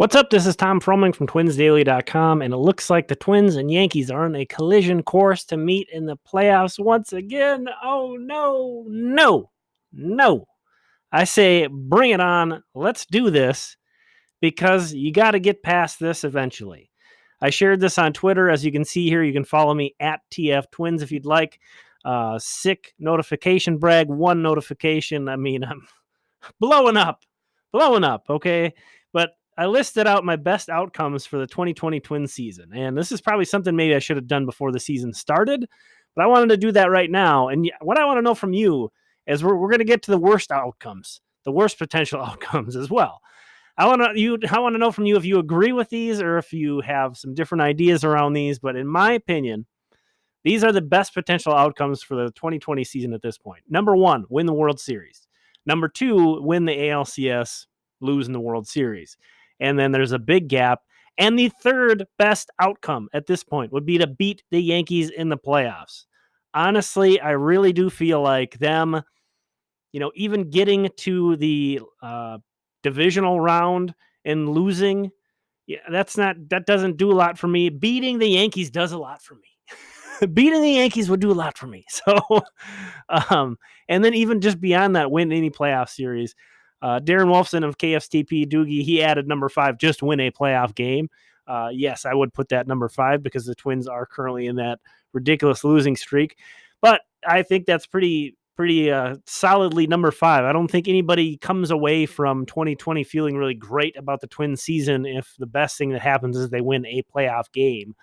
What's up? This is Tom Fromling from TwinsDaily.com, and it looks like the Twins and Yankees are on a collision course to meet in the playoffs once again. Oh, no, no, no. I say bring it on. Let's do this because you got to get past this eventually. I shared this on Twitter. As you can see here, you can follow me at TF Twins if you'd like. Sick notification brag, one notification. I mean, I'm blowing up, okay? But I listed out my best outcomes for the 2020 Twins season. And this is probably something maybe I should have done before the season started, but I wanted to do that right now. And what I want to know from you is we're going to get to the worst outcomes, the worst potential outcomes as well. I want to know from you if you agree with these or if you have some different ideas around these. But in my opinion, these are the best potential outcomes for the 2020 season at this point. Number one, win the World Series. Number two, win the ALCS, lose in the World Series. And then there's a big gap. And the third best outcome at this point would be to beat the Yankees in the playoffs. Honestly, I really do feel like them, even getting to the divisional round and losing, that doesn't do a lot for me. Beating the Yankees does a lot for me. Beating the Yankees would do a lot for me. So, and then even just beyond that, win any playoff series. Darren Wolfson of KFTP Doogie, he added number 5, just win a playoff game. Yes, I would put that number 5 because the Twins are currently in that ridiculous losing streak. But I think that's pretty solidly number 5. I don't think anybody comes away from 2020 feeling really great about the Twins season if the best thing that happens is they win a playoff game.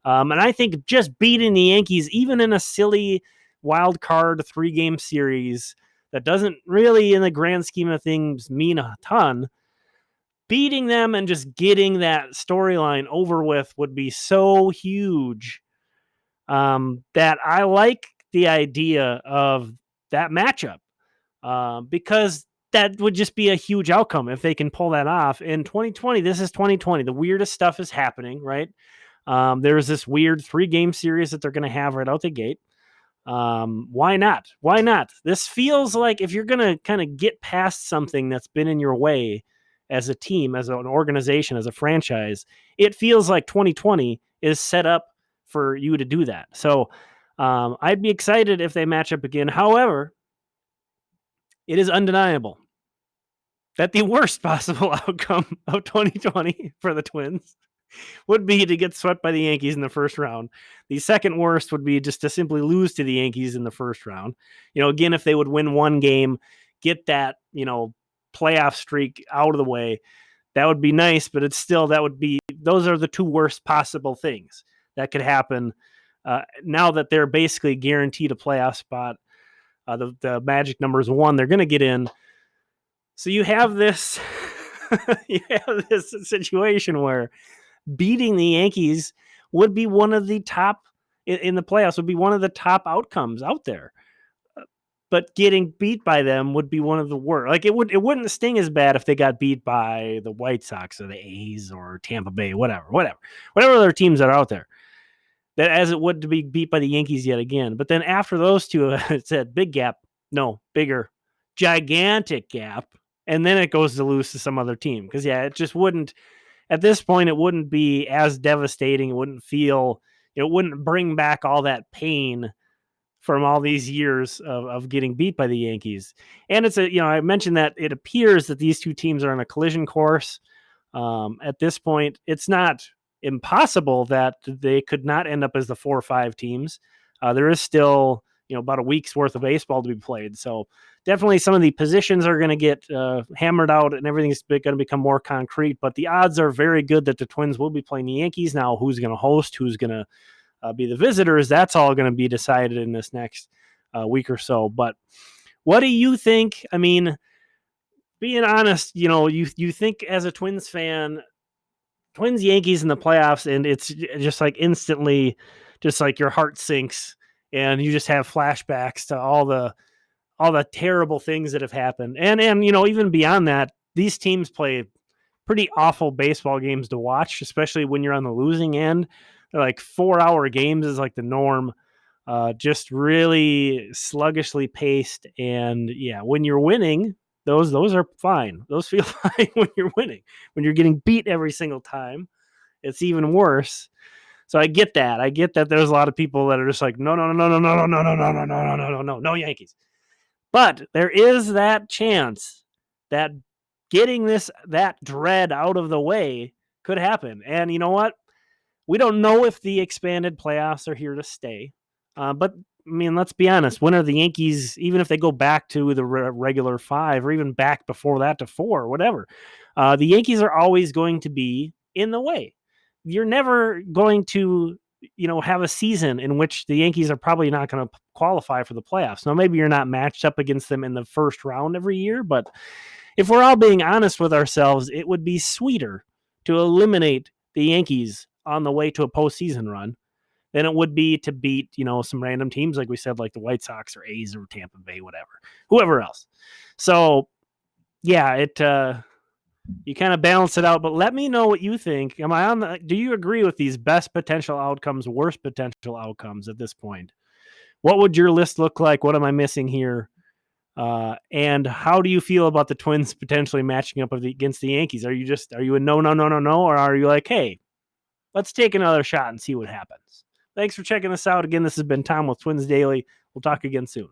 And I think just beating the Yankees, even in a silly wild card 3-game series that doesn't really, in the grand scheme of things, mean a ton, beating them and just getting that storyline over with would be so huge that I like the idea of that matchup because that would just be a huge outcome if they can pull that off. In 2020, this is 2020. The weirdest stuff is happening, right? There's this weird 3-game series that they're going to have right out the gate. Why not? Why not? This feels like if you're going to kind of get past something that's been in your way as a team, as an organization, as a franchise, it feels like 2020 is set up for you to do that. So I'd be excited if they match up again. However, it is undeniable that the worst possible outcome of 2020 for the Twins would be to get swept by the Yankees in the first round. The second worst would be just to simply lose to the Yankees in the first round. Again, if they would win one game, get that, playoff streak out of the way, that would be nice, but those are the two worst possible things that could happen now that they're basically guaranteed a playoff spot. The magic number is 1. They're going to get in. So you have this, situation where beating the Yankees would be one of the top in the playoffs, would be one of the top outcomes out there. But getting beat by them would be one of the worst. Like it wouldn't sting as bad if they got beat by the White Sox or the A's or Tampa Bay, whatever other teams that are out there, that as it would to be beat by the Yankees yet again. But then after those two, it said big gap, no, bigger, gigantic gap. And then it goes to lose to some other team. Because it just wouldn't, at this point, it wouldn't be as devastating. It wouldn't bring back all that pain from all these years of getting beat by the Yankees. And I mentioned that it appears that these two teams are on a collision course. At this point, it's not impossible that they could not end up as the 4 or 5 teams. There is still, about a week's worth of baseball to be played. So definitely some of the positions are going to get hammered out and everything's going to become more concrete, but the odds are very good that the Twins will be playing the Yankees. Now, who's going to host, who's going to be the visitors, that's all going to be decided in this next week or so. But what do you think? I mean, being honest, you think as a Twins fan, Twins Yankees in the playoffs, and it's just like instantly, just like your heart sinks and you just have flashbacks to all the terrible things that have happened. And even beyond that, these teams play pretty awful baseball games to watch, especially when you're on the losing end. They're like 4-hour games is like the norm. Just really sluggishly paced. And when you're winning, Those are fine. Those feel fine when you're winning. When you're getting beat every single time, it's even worse. So I get that. I get that there's a lot of people that are just like, no, no, no, no, no, no, no, no, no, no, no, no, no, no, no Yankees. But there is that chance that getting that dread out of the way could happen. And you know what? We don't know if the expanded playoffs are here to stay. But I mean, let's be honest. When are the Yankees, even if they go back to the regular 5 or even back before that to 4, whatever, the Yankees are always going to be in the way. You're never going to, have a season in which the Yankees are probably not going to qualify for the playoffs. Now, maybe you're not matched up against them in the first round every year, but if we're all being honest with ourselves, it would be sweeter to eliminate the Yankees on the way to a postseason run than it would be to beat, some random teams, like we said, like the White Sox or A's or Tampa Bay, whatever, whoever else. So, yeah, you kind of balance it out, but let me know what you think. Do you agree with these best potential outcomes, worst potential outcomes at this point? What would your list look like? What am I missing here? And how do you feel about the Twins potentially matching up against the Yankees? Are you a no, or are you like, hey, let's take another shot and see what happens? Thanks for checking this out. Again, this has been Tom with Twins Daily. We'll talk again soon.